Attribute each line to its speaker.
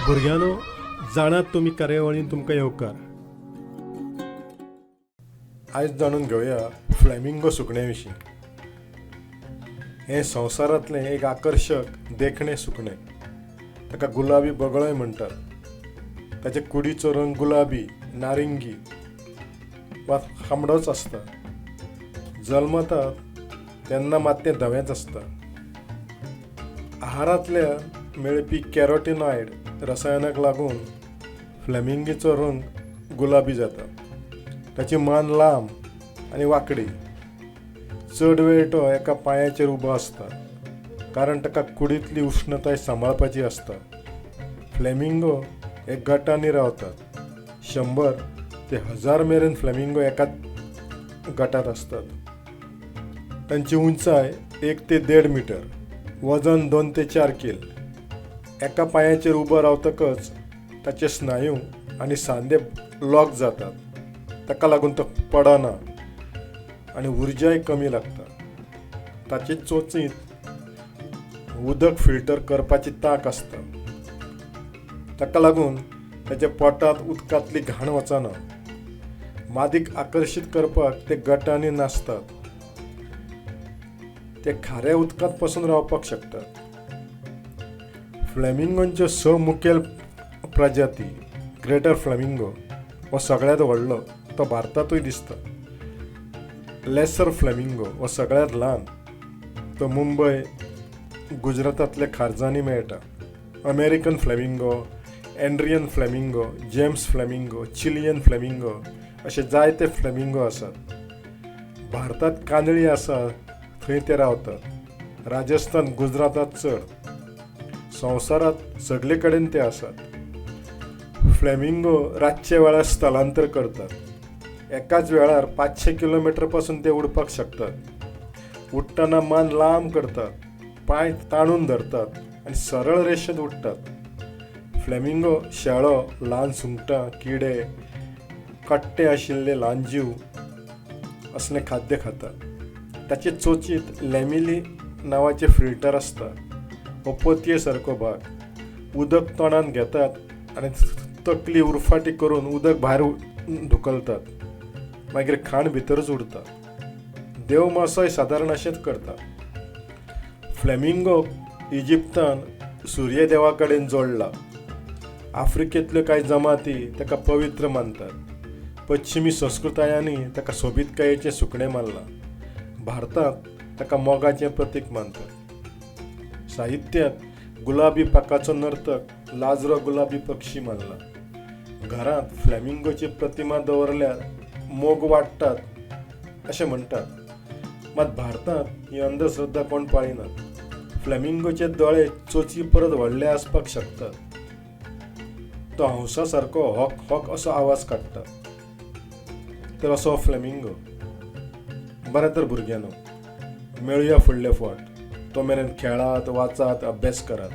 Speaker 1: भुरग्यानो, जाणात तुमी कार्यावळीन तुमकां येवकार. आयज जाणून घेवया फ्लॅमिंगो सुकण्या विशीं. हें संवसारांतलें एक आकर्शक देखणें सुकणें. ताका गुलाबी बगळोय म्हणटात. ताचे कुडीचो रंग गुलाबी, नारिंगी वा तांबडोच आसता. जल्मतात तेन्ना मात तें धवेंच आसता. आहारांतल्यान मेळपी कॅरोटिनॉयड रसायनाक लागून फ्लॅमिंगीचो रंग गुलाबी जाता. ताची मान लांब आनी वांकडी. चड वेळ तो एका पांयाचेर उबो आसता, कारण ताका कुडींतली उश्णताय सांबाळपाची आसता. फ्लॅमिंगो एक गटांनी रावतात. 100 ते 1000 मेरेन फ्लॅमिंगो एकाच गटांत असतात. तांची उंचाय 1 ते 1.5 मीटर, वजन 2 ते 4 किल. एका पांयाचेर उबो रावतकच ताचे स्नायू आनी सांदे लॉक जातात. ताका लागून तो पडना आनी उर्जाय कमी लागता. ताचे चोचींत उदक फिल्टर करपाची तांक आसता. ताका लागून ताच्या पोटांत उदकांतली घाण वचना. मादीक आकर्शीत करपाक ते गटांनी नाचतात. ते खाऱ्या उदकांत पासून रावपाक शकतात. फ्लॅमिंगोंच्यो 6 मुखेल प्रजाती. ग्रेटर फ्लॅमिंगो हो सगळ्यांत व्हडलो, तो भारतांतूय दिसता. लेसर फ्लॅमिंगो हो सगळ्यांत ल्हान, तो मुंबय, गुजरातांतल्या खारजांनी मेळटा. American flamingo, Adrian flamingo, James flamingo, Chilean flamingo अशे जायते फ्लॅमिंगो आसात. भारतांत कांदळी आसा थंय ते रावतात. राजस्थान, गुजरातांत चड. संवसारांत सगळे कडेन ते आसात. फ्लॅमिंगो रातचे वेळार स्थलांतर करतात. एकाच वेळार 500 किलोमीटर पासून ते उडपाक शकतात. उडटना मान लांब करतात, पांय ताणून धरतात आनी सरळ रेशेंत उडटात. फ्लॅमिंगो शेळो, ल्हान सुंगटां, किडे, कट्टे आशिल्ले ल्हान जीव असलें खाद्य खातात. ताचे चोचींत लॅमिली नांवाचें फिल्टर आसता. हो पोतये सारको भाग. उदक तोंडान घेतात आनी तकली उरफाटी करून उदक भायर धुकलतात. मागीर खाण भितरच उरता. देव मासोय सादारण अशेंच करता. फ्लॅमिंगो इजिप्तान सूर्य देवा कडेन जोडला. आफ्रिकेंतल्यो कांय जमाती ताका पवित्र मानतात. पश्चिमी संस्कृतायांनी ताका सोबीतकायेचें सुकणें मानलां. भारतांत ताका मोगाचें प्रतीक मानतात. साहित्यांत गुलाबी पाखाचो नर्तक लाजरो गुलाबी पक्षी मानला. घरांत फ्लॅमिंगोची प्रतिमा दवरल्यार मोग वाडटात अशें म्हणटात. मात भारतांत ही अंधश्रद्धा कोण पाळिनात. फ्लॅमिंगोचे दोळे चोची परत व्हडले आसपाक शकतात. तो हंसा सारको हॉक हॉक असो आवाज काडटा. तर असो हो फ्लॅमिंगो. बरें तर भुरग्यांनो, मेळुया फुडले फावट. तो मेरेन खेळात, वाचात, अभ्यास करात.